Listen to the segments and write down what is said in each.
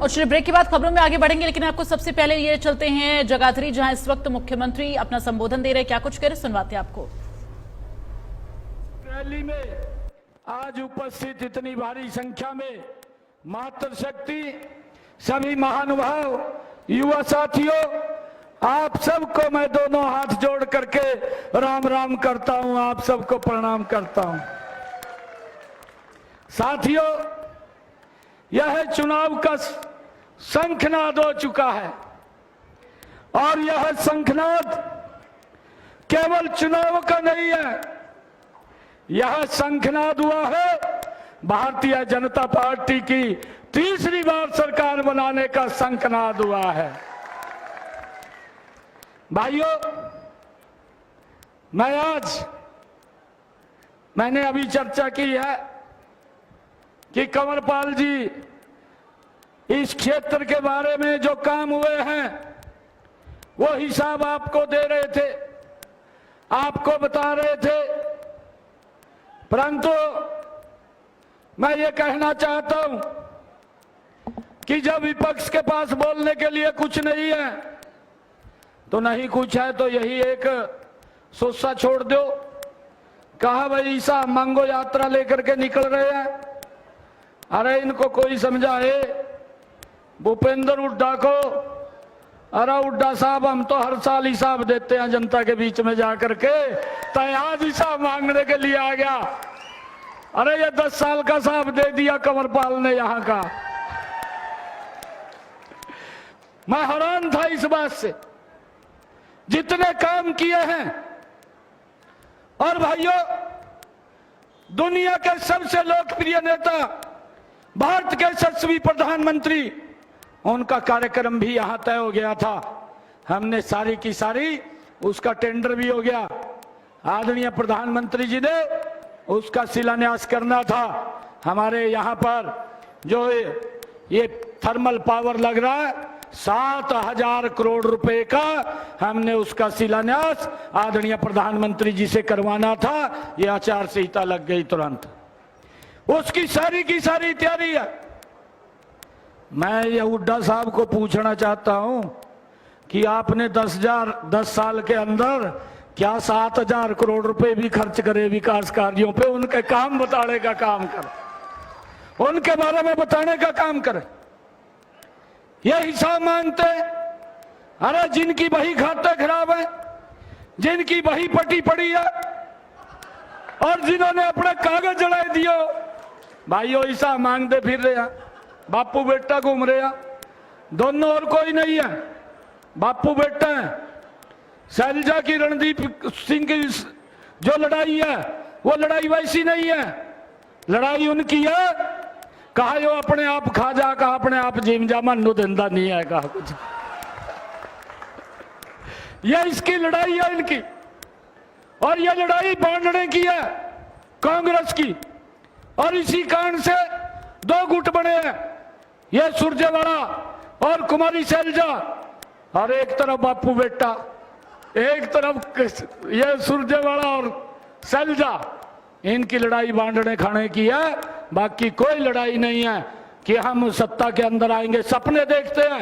और चलिए ब्रेक के बाद खबरों में आगे बढ़ेंगे, लेकिन आपको सबसे पहले ये चलते हैं जगाधरी, जहां इस वक्त मुख्यमंत्री अपना संबोधन दे रहे हैं। क्या कुछ कह रहे सुनवाते हैं आपको। रैली में आज उपस्थित इतनी भारी संख्या में मातृशक्ति, सभी महानुभाव, युवा साथियों, आप सबको मैं दोनों हाथ जोड़ करके राम राम करता हूं, आप सबको प्रणाम करता हूं। साथियों, यह चुनाव का शंखनाद हो चुका है और यह शंखनाद केवल चुनाव का नहीं है, यह शंखनाद हुआ है भारतीय जनता पार्टी की तीसरी बार सरकार बनाने का शंखनाद हुआ है। भाइयों, मैंने अभी चर्चा की है कि कंवरपाल जी इस क्षेत्र के बारे में जो काम हुए हैं वो हिसाब आपको दे रहे थे, आपको बता रहे थे, परंतु मैं ये कहना चाहता हूं कि जब विपक्ष के पास बोलने के लिए कुछ नहीं है तो नहीं कुछ है तो यही एक सोचा छोड़ दो। कहा भाई ईसा मांगो यात्रा लेकर के निकल रहे हैं, अरे इनको कोई समझाए भूपेंद्र हुड्डा को, अरे हुड्डा साहब हम तो हर साल हिसाब देते हैं जनता के बीच में जाकर के, तो आज हिसाब मांगने के लिए आ गया। अरे ये 10 साल का हिसाब दे दिया कंवरपाल ने यहां का। मैं हैरान था इस बात से, जितने काम किए हैं। और भाइयों, दुनिया के सबसे लोकप्रिय नेता, भारत के यशस्वी प्रधानमंत्री, उनका कार्यक्रम भी यहां तय हो गया था। हमने सारी की सारी उसका टेंडर भी हो गया। आदरणीय प्रधानमंत्री जी ने उसका शिलान्यास करना था। हमारे यहां पर जो ये थर्मल पावर लग रहा है 7,000 करोड़ रुपए का, हमने उसका शिलान्यास आदरणीय प्रधानमंत्री जी से करवाना था। ये आचार संहिता लग गई तुरंत, उसकी सारी की सारी तैयारी है। मैं ये हुड्डा साहब को पूछना चाहता हूं कि आपने 10 साल के अंदर क्या 7,000 करोड़ रुपए भी खर्च करे विकास कार्यों पे? उनके काम बताने का काम कर, उनके बारे में बताने का काम करे। ये हिसाब मांगते, अरे जिनकी बही खाते खराब है, जिनकी बही पटी पड़ी है और जिन्होंने अपने कागज जलाए दिए, भाइयों हिसाब मांगते फिर रहे हैं। बापू बेटा घूम रहे हैं दोनों, और कोई नहीं है, बापू बेटा है। शैलजा की रणदीप सिंह की जो लड़ाई है वो लड़ाई वैसी नहीं है, लड़ाई उनकी है। कहा यो अपने आप खा जा, कहा अपने आप जिम जा, मनु धंधा नहीं है, कहा कुछ। ये इसकी लड़ाई है इनकी, और ये लड़ाई बांटने की है कांग्रेस की। और इसी कारण से 2 गुट बने हैं, ये सुरजेवाला और कुमारी शैलजा, और एक तरफ बापू बेटा, एक तरफ ये सुरजेवाला और शैलजा। इनकी लड़ाई बांटने खाने की है, बाकी कोई लड़ाई नहीं है कि हम सत्ता के अंदर आएंगे। सपने देखते हैं,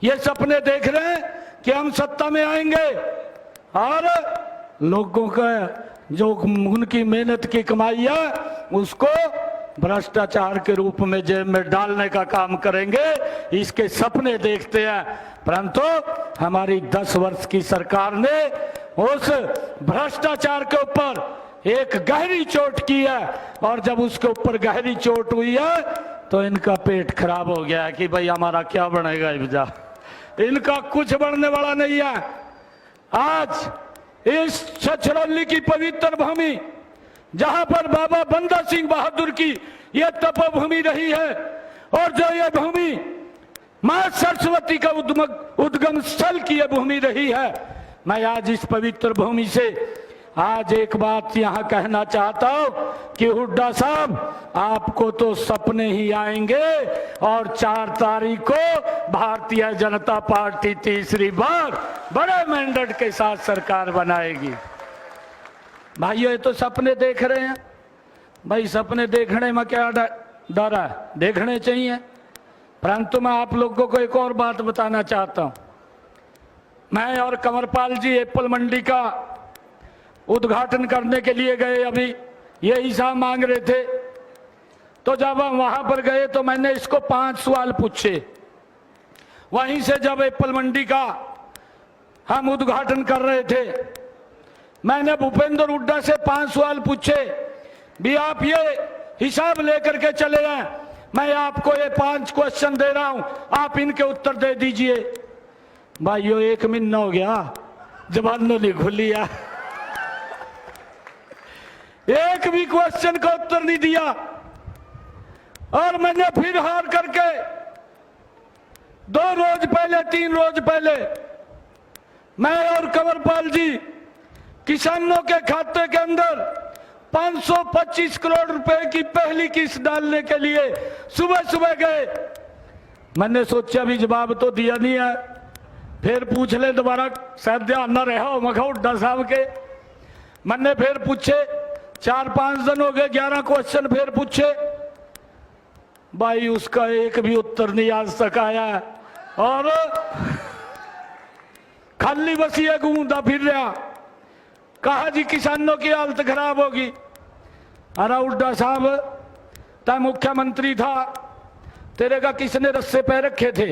ये सपने देख रहे हैं कि हम सत्ता में आएंगे और लोगों का जो उनकी मेहनत की कमाई है उसको भ्रष्टाचार के रूप में जेब में डालने का काम करेंगे। इसके सपने देखते हैं, परंतु हमारी 10 वर्ष की सरकार ने उस भ्रष्टाचार के ऊपर एक गहरी चोट की है, और जब उसके ऊपर गहरी चोट हुई है तो इनका पेट खराब हो गया है कि भाई हमारा क्या बनेगा इब्जा, इनका कुछ बनने वाला नहीं है। आज इस छछरौली की पवित्र भूमि, जहां पर बाबा बंदा सिंह बहादुर की यह तपोभूमि रही है, और जो ये भूमि मां सरस्वती का उद्गम स्थल की यह भूमि रही है, मैं आज इस पवित्र भूमि से आज एक बात यहां कहना चाहता हूं कि हुड्डा साहब, आपको तो सपने ही आएंगे और 4 तारीख को भारतीय जनता पार्टी तीसरी बार बड़े मैंडेट के साथ सरकार बनाएगी। भाइयों, ये तो सपने देख रहे हैं, भाई सपने देखने में क्या डर है? देखने चाहिए। परंतु मैं आप लोगों को एक और बात बताना चाहता हूं। मैं और कंवरपाल जी एप्पल मंडी का उद्घाटन करने के लिए गए, अभी ये हिसाब मांग रहे थे। तो जब हम वहां पर गए तो मैंने इसको 5 सवाल पूछे। वहीं से जब एप्पल मंडी का हम उद्घाटन कर रहे थे, मैंने भूपेंद्र हुड्डा से 5 सवाल पूछे भी आप ये हिसाब लेकर के चले आए, मैं आपको ये 5 क्वेश्चन दे रहा हूं, आप इनके उत्तर दे दीजिए। भाइयों 1 महीना हो गया, जबानों ने खुलिया, एक भी क्वेश्चन का उत्तर नहीं दिया। और मैंने फिर हार करके 2 रोज पहले 3 रोज पहले मैं और कंवरपाल जी किसानों के खाते के अंदर 525 करोड़ रुपए की पहली किस्त डालने के लिए सुबह सुबह गए। मैंने सोचा भी जवाब तो दिया नहीं है, फिर पूछ ले दोबारा, शायद ध्यान न रहा हो मखा हुड्डा साहब के। मैंने फिर पूछे, 4-5 दिन हो गए, 11 क्वेश्चन फिर पूछे, भाई उसका एक भी उत्तर नहीं आज तक आया। और खाली बस ये घूमता फिर रहा, कहा जी किसानों की हालत खराब होगी। अरे हुड्डा साहब, ता मुख्यमंत्री था, तेरे का किसने रस्से पे रखे थे?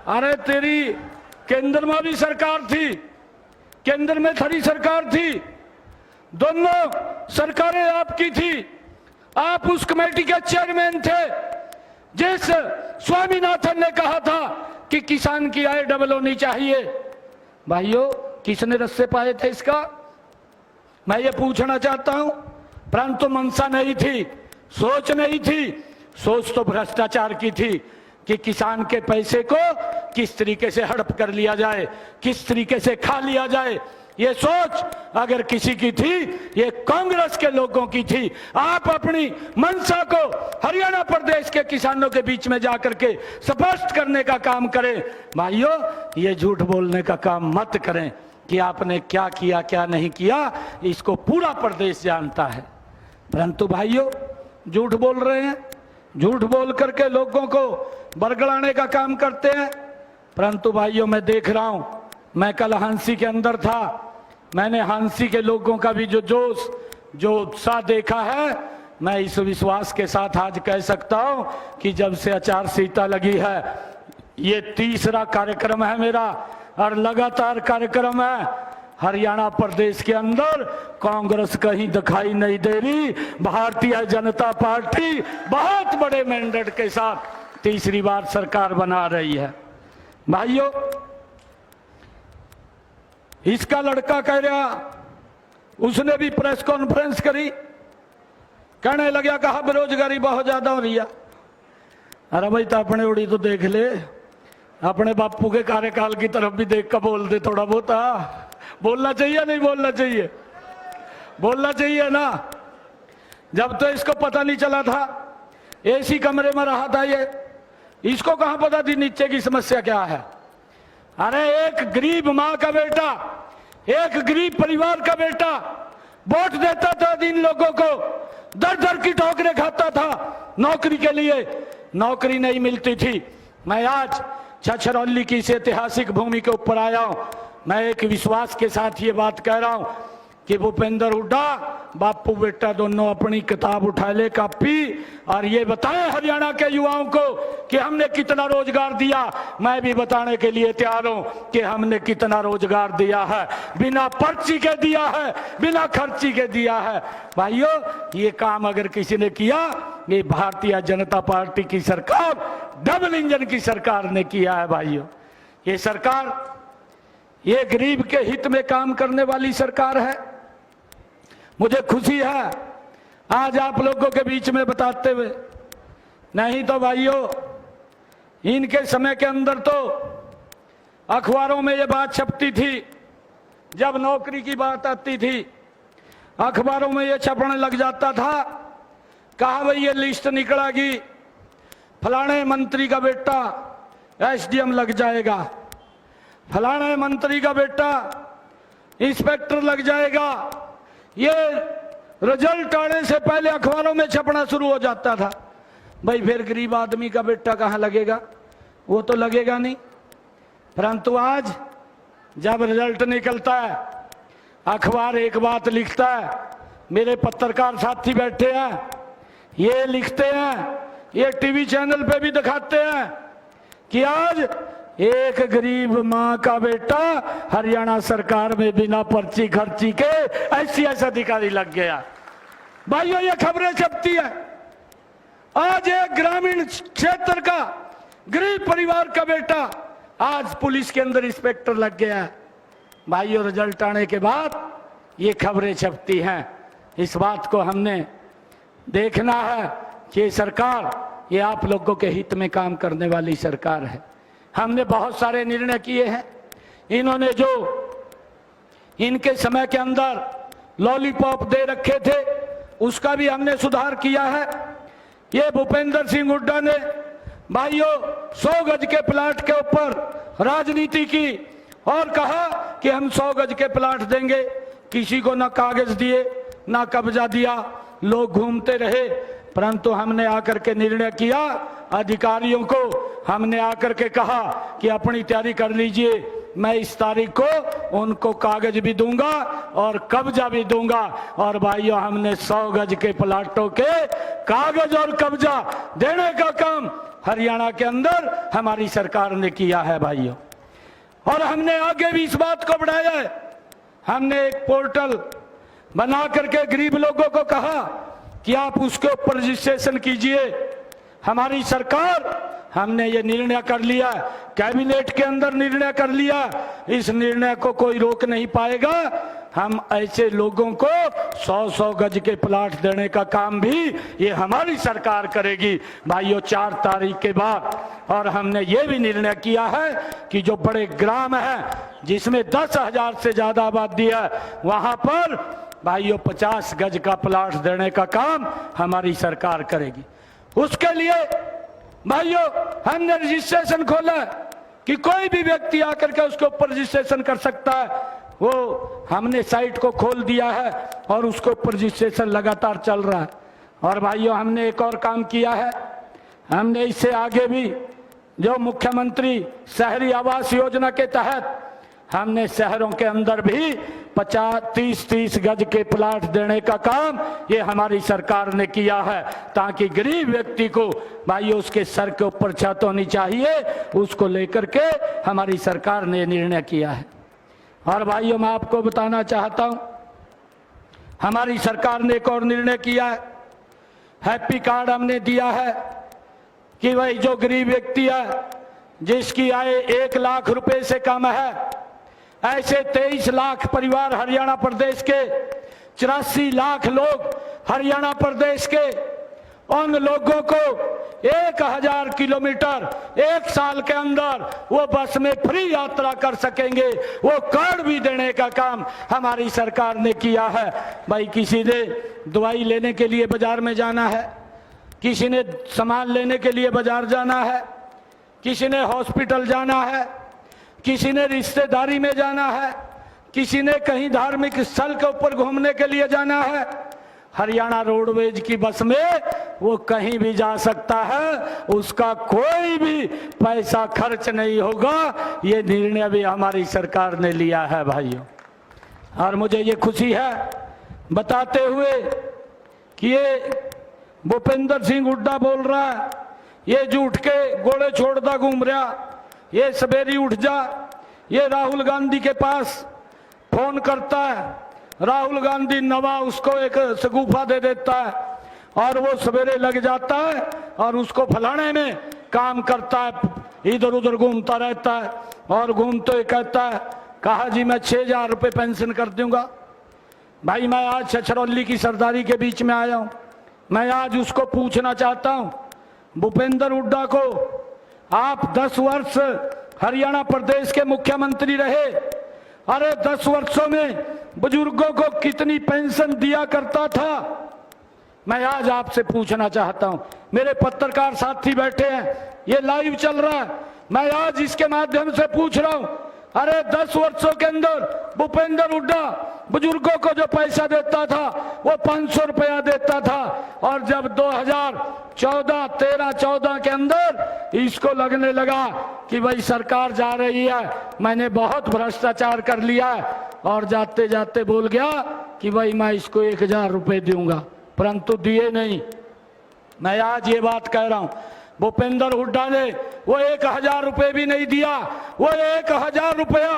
अरे तेरी केंद्र में भी सरकार थी, केंद्र में खड़ी सरकार थी, दोनों सरकारें आपकी थी, आप उस कमेटी के चेयरमैन थे जिस स्वामीनाथन ने कहा था कि किसान की आय डबल होनी चाहिए। भाइयों किसने रस्से पाए थे इसका? मैं ये पूछना चाहता हूं, परंतु मंशा नहीं थी, सोच नहीं थी। सोच तो भ्रष्टाचार की थी कि किसान के पैसे को किस तरीके से हड़प कर लिया जाए, किस तरीके से खा लिया जाए। ये सोच अगर किसी की थी, ये कांग्रेस के लोगों की थी। आप अपनी मंशा को हरियाणा प्रदेश के किसानों के बीच में जाकर के स्पष्ट करने का काम करें। भाइयों ये झूठ बोलने का काम मत करें कि आपने क्या किया क्या नहीं किया, इसको पूरा प्रदेश जानता है। परंतु भाइयों झूठ बोल रहे हैं, झूठ बोल करके लोगों को बरगलाने का काम करते हैं। परंतु भाइयों मैं देख रहा हूं, मैं कल हांसी के अंदर था, मैंने हांसी के लोगों का भी जो जोश जो उत्साह देखा है, मैं इस विश्वास के साथ आज कह सकता हूं कि जब से आचार संहिता लगी है, ये 3रा कार्यक्रम है मेरा और लगातार कार्यक्रम है। हरियाणा प्रदेश के अंदर कांग्रेस कहीं दिखाई नहीं दे रही, भारतीय जनता पार्टी बहुत बड़े मैंडेट के साथ 3री बार सरकार बना रही है। भाइयों इसका लड़का कह रहा, उसने भी प्रेस कॉन्फ्रेंस करी, कहने लगा कहा बेरोजगारी बहुत ज्यादा हो रही है। अरे भाई तो अपने उड़ी तो देख ले, अपने बापू के कार्यकाल की तरफ भी देख कर बोल दे थोड़ा बहुत। बोलना चाहिए नहीं बोलना चाहिए? बोलना चाहिए ना। जब तो इसको पता नहीं चला था, एसी कमरे में रहा था ये, इसको कहां पता थी नीचे की समस्या क्या है। अरे एक गरीब मां का बेटा, एक गरीब परिवार का बेटा वोट देता था, इन लोगों को दर दर की ठोकरें खाता था नौकरी के लिए, नौकरी नहीं मिलती थी। मैं आज छछरौली की इस ऐतिहासिक भूमि के ऊपर आया हूं। मैं एक विश्वास के साथ ये बात कह रहा हूं कि भूपेंद्र हुड्डा बापू बेटा दोनों अपनी किताब उठा ले, कॉपी, और ये बताएं हरियाणा के युवाओं को कि हमने कितना रोजगार दिया। मैं भी बताने के लिए तैयार हूं कि हमने कितना रोजगार दिया है, बिना पर्ची के दिया है, बिना खर्ची के दिया है। भाइयों ये काम अगर किसी ने किया, ये भारतीय जनता पार्टी की सरकार, डबल इंजन की सरकार ने किया है। भाइयों ये सरकार, ये गरीब के हित में काम करने वाली सरकार है। मुझे खुशी है आज आप लोगों के बीच में बताते हुए, नहीं तो भाइयों इनके समय के अंदर तो अखबारों में ये बात छपती थी, जब नौकरी की बात आती थी अखबारों में ये छपने लग जाता था, कहा भाई ये लिस्ट निकलेगी, फलाने मंत्री का बेटा एसडीएम लग जाएगा, फलाने मंत्री का बेटा इंस्पेक्टर लग जाएगा। ये रिजल्ट आने से पहले अखबारों में छपना शुरू हो जाता था। भाई फिर गरीब आदमी का बेटा कहां लगेगा, वो तो लगेगा नहीं। परंतु आज जब रिजल्ट निकलता है, अखबार एक बात लिखता है, मेरे पत्रकार साथी बैठे हैं, ये लिखते हैं, ये टीवी चैनल पे भी दिखाते हैं कि आज एक गरीब मां का बेटा हरियाणा सरकार में बिना पर्ची खर्ची के ICS अधिकारी लग गया। भाइयों, ये खबरें छपती है। आज एक ग्रामीण क्षेत्र का गरीब परिवार का बेटा आज पुलिस के अंदर इंस्पेक्टर लग गया है। भाइयों, रिजल्ट आने के बाद ये खबरें छपती हैं। इस बात को हमने देखना है कि ये सरकार, ये आप लोगों के हित में काम करने वाली सरकार है। हमने बहुत सारे निर्णय किए हैं। इन्होंने जो इनके समय के अंदर लॉलीपॉप दे रखे थे, उसका भी हमने सुधार किया है। ये भूपेंद्र सिंह हुड्डा ने भाइयों 100 गज के प्लाट के ऊपर राजनीति की और कहा कि हम 100 गज के प्लाट देंगे। किसी को ना कागज दिए, ना कब्जा दिया, लोग घूमते रहे। परंतु हमने आकर के निर्णय किया, अधिकारियों को हमने आकर के कहा कि अपनी तैयारी कर लीजिए, मैं इस तारीख को उनको कागज भी दूंगा और कब्जा भी दूंगा। और भाइयों, हमने 100 गज के प्लाटों के कागज और कब्जा देने का काम हरियाणा के अंदर हमारी सरकार ने किया है भाइयों। और हमने आगे भी इस बात को बढ़ाया है। हमने एक पोर्टल बना करके गरीब लोगों को कहा कि आप उसके ऊपर रजिस्ट्रेशन कीजिए। हमारी सरकार, हमने ये निर्णय कर लिया, कैबिनेट के अंदर निर्णय कर लिया, इस निर्णय को कोई रोक नहीं पाएगा। हम ऐसे लोगों को 100-100 गज के प्लाट देने का काम भी ये हमारी सरकार करेगी भाइयों 4 तारीख के बाद। और हमने ये भी निर्णय किया है कि जो बड़े ग्राम हैं जिसमें 10,000 से ज्यादा आबादी है, वहां पर भाइयों 50 गज का प्लाट देने का काम हमारी सरकार करेगी। उसके लिए भाइयों हमने रजिस्ट्रेशन खोला कि कोई भी व्यक्ति आकर के उसके ऊपर रजिस्ट्रेशन कर सकता है। वो हमने साइट को खोल दिया है और उसके ऊपर रजिस्ट्रेशन लगातार चल रहा है। और भाइयों, हमने एक और काम किया है। हमने इससे आगे भी जो मुख्यमंत्री शहरी आवास योजना के तहत हमने शहरों के अंदर भी 50-30 गज के प्लाट देने का काम ये हमारी सरकार ने किया है, ताकि गरीब व्यक्ति को भाइयों उसके सर के ऊपर छत होनी चाहिए, उसको लेकर के हमारी सरकार ने निर्णय किया है। और भाइयों, मैं आपको बताना चाहता हूं, हमारी सरकार ने एक और निर्णय किया है। हैप्पी कार्ड हमने दिया है कि भाई जो गरीब व्यक्ति है जिसकी आय 1 लाख रुपए से कम है, ऐसे 23 लाख परिवार हरियाणा प्रदेश के, 84 लाख लोग हरियाणा प्रदेश के, उन लोगों को 1000 किलोमीटर 1 साल के अंदर वो बस में फ्री यात्रा कर सकेंगे। वो कार्ड भी देने का काम हमारी सरकार ने किया है। भाई, किसी ने दवाई लेने के लिए बाजार में जाना है, किसी ने सामान लेने के लिए बाजार जाना है, किसी ने हॉस्पिटल जाना है, किसी ने रिश्तेदारी में जाना है, किसी ने कहीं धार्मिक स्थल के ऊपर घूमने के लिए जाना है, हरियाणा रोडवेज की बस में वो कहीं भी जा सकता है, उसका कोई भी पैसा खर्च नहीं होगा। ये निर्णय भी हमारी सरकार ने लिया है भाइयों। और मुझे ये खुशी है बताते हुए कि ये भूपेंद्र सिंह हुड्डा बोल रहा है, ये झूठ के गोले छोड़ता घूम रहा, ये सवेरे उठ जा, ये राहुल गांधी के पास फोन करता है, राहुल गांधी नवा उसको एक शगुफा दे देता है और वो सवेरे लग जाता है और उसको फलाने में काम करता है, इधर उधर घूमता रहता है। और घूमते तो कहता है, कहा जी मैं 6000 रुपये पेंशन कर दूंगा। भाई, मैं आज छछरौली की सरदारी के बीच में आया हूं, मैं आज उसको पूछना चाहता हूं, भूपेंद्र हुड्डा को, आप 10 वर्ष हरियाणा प्रदेश के मुख्यमंत्री रहे, अरे 10 वर्षों में बुजुर्गों को कितनी पेंशन दिया करता था? मैं आज आपसे पूछना चाहता हूं। मेरे पत्रकार साथी बैठे हैं, ये लाइव चल रहा है, मैं आज इसके माध्यम से पूछ रहा हूं, अरे 10 वर्षों के अंदर भूपेंद्र हुड्डा बुजुर्गों को जो पैसा देता था वो 500 रुपया देता था, और जब 2014 के अंदर इसको लगने लगा कि भाई सरकार जा रही है, मैंने बहुत भ्रष्टाचार कर लिया है, और जाते जाते बोल गया कि भाई मैं इसको 1000 रुपये दूंगा, परंतु दिए नहीं। मैं आज ये बात कह रहा हूं, भूपेंद्र हुड्डा ने वो 1000 रुपये भी नहीं दिया। वो 1000 रुपया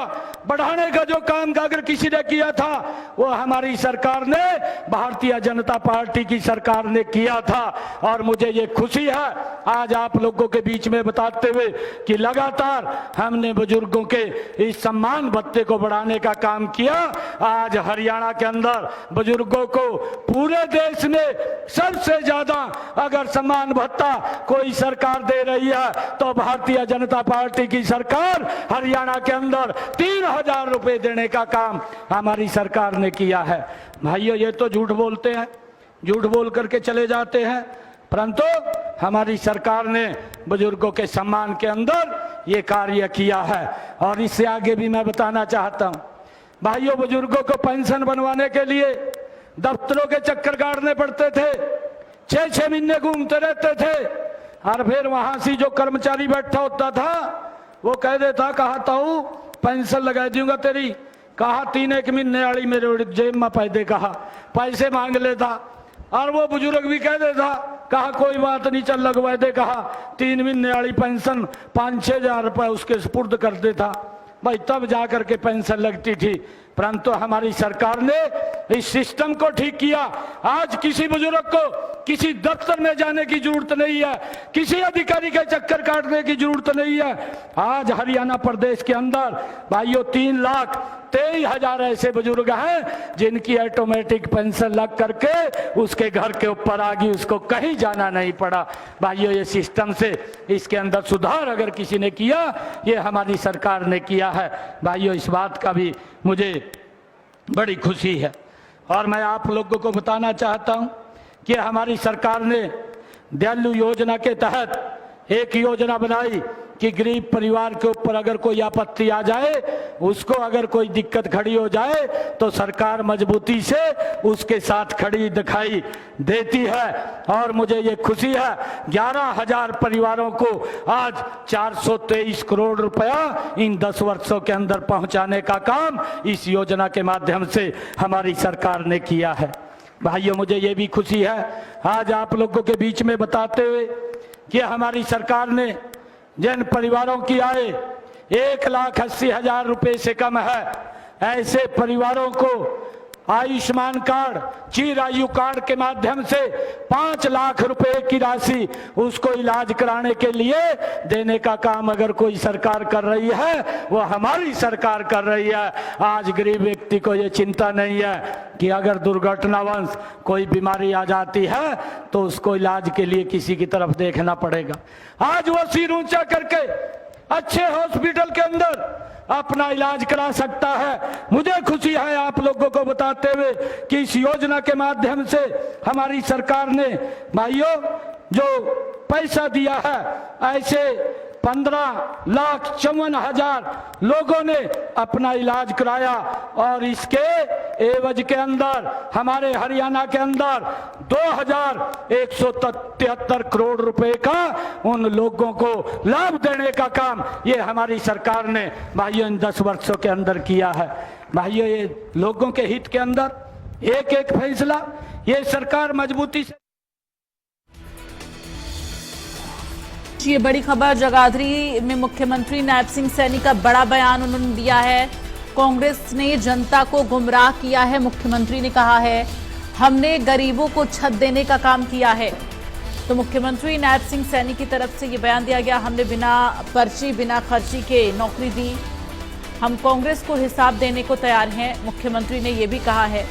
बढ़ाने का जो काम अगर किसी ने किया था वो हमारी सरकार ने, भारतीय जनता पार्टी की सरकार ने किया था। और मुझे ये खुशी है आज आप लोगों के बीच में बताते हुए कि लगातार हमने बुजुर्गों के इस सम्मान भत्ते को बढ़ाने का काम किया। आज हरियाणा के अंदर बुजुर्गों को पूरे देश में सबसे ज्यादा अगर सम्मान भत्ता कोई सरकार दे रही है तो भारतीय जनता पार्टी की सरकार हरियाणा के अंदर 3000 रुपए देने का काम हमारी सरकार ने किया है। भाइयों, ये तो झूठ बोलते हैं, झूठ बोल करके चले जाते हैं, परंतु हमारी सरकार ने बुजुर्गों के सम्मान के अंदर ये कार्य किया है। और इससे आगे भी मैं बताना चाहता हूं, भाइयों, बुजुर्गों को पेंशन बनवाने के लिए दफ्तरों के चक्कर काटने पड़ते थे, 6-6 महीने घूमते रहते थे, और फिर वहां से जो कर्मचारी बैठा होता था वो कह देता, कहा ताऊ पेंशन लगा दूंगा तेरी, कहा 3-1 महीने वाली मेरे जेब में पैदे, कहा पैसे मांग लेता, और वो बुजुर्ग भी कह देता, कहा कोई बात नहीं चल लगवा दे, कहा 3 महीने वाली पेंशन 5-6 हजार रुपए उसके सुपुर्द कर देता भाई, तब जाकर के पेंशन लगती थी। परंतु हमारी सरकार ने इस सिस्टम को ठीक किया। आज किसी बुजुर्ग को किसी दफ्तर में जाने की जरूरत नहीं है, किसी अधिकारी के चक्कर काटने की जरूरत नहीं है। आज हरियाणा प्रदेश के अंदर भाइयों 3,23,000 ऐसे बुजुर्ग हैं जिनकी ऑटोमेटिक पेंशन लग करके उसके घर के ऊपर आ गई, उसको कहीं जाना नहीं पड़ा। भाइयों, ये सिस्टम से इसके अंदर सुधार अगर किसी ने किया, ये हमारी सरकार ने किया है। भाइयों, इस बात का भी मुझे बड़ी खुशी है। और मैं आप लोगों को बताना चाहता हूं कि हमारी सरकार ने दयालु योजना के तहत एक योजना बनाई कि गरीब परिवार के ऊपर अगर कोई आपत्ति आ जाए, उसको अगर कोई दिक्कत खड़ी हो जाए तो सरकार मजबूती से उसके साथ खड़ी दिखाई देती है। और मुझे ये खुशी है 11,000 परिवारों को आज 423 करोड़ रुपया इन 10 वर्षों के अंदर पहुंचाने का काम इस योजना के माध्यम से हमारी सरकार ने किया है। भाइयों, मुझे ये भी खुशी है आज आप लोगों के बीच में बताते हुए कि हमारी सरकार ने जिन परिवारों की आय 1,80,000 रुपए से कम है, ऐसे परिवारों को आयुष्मान कार्ड, चिरायु कार्ड के माध्यम से 5 लाख रुपए की राशि उसको इलाज कराने के लिए देने का काम अगर कोई सरकार कर रही है वो हमारी सरकार कर रही है। आज गरीब व्यक्ति को ये चिंता नहीं है कि अगर दुर्घटनावश कोई बीमारी आ जाती है तो उसको इलाज के लिए किसी की तरफ देखना पड़ेगा। आज वो सिर ऊंचा करके अच्छे हॉस्पिटल के अंदर अपना इलाज करा सकता है। मुझे खुशी है आप लोगों को बताते हुए कि इस योजना के माध्यम से हमारी सरकार ने भाइयों जो पैसा दिया है, ऐसे 15,54,000 लोगों ने अपना इलाज कराया। और इसके एवज के अंदर हमारे हरियाणा के अंदर 2,173 करोड़ रुपए का उन लोगों को लाभ देने का काम ये हमारी सरकार ने भाइयों इन 10 वर्षों के अंदर किया है। भाइयों, ये लोगों के हित के अंदर एक एक फैसला ये सरकार मजबूती से। ये बड़ी खबर, जगाधरी में मुख्यमंत्री नायब सिंह सैनी का बड़ा बयान उन्होंने दिया है। कांग्रेस ने जनता को गुमराह किया है, मुख्यमंत्री ने कहा है हमने गरीबों को छत देने का काम किया है। तो मुख्यमंत्री नायब सिंह सैनी की तरफ से ये बयान दिया गया, हमने बिना पर्ची बिना खर्ची के नौकरी दी, हम कांग्रेस को हिसाब देने को तैयार हैं, मुख्यमंत्री ने ये भी कहा है।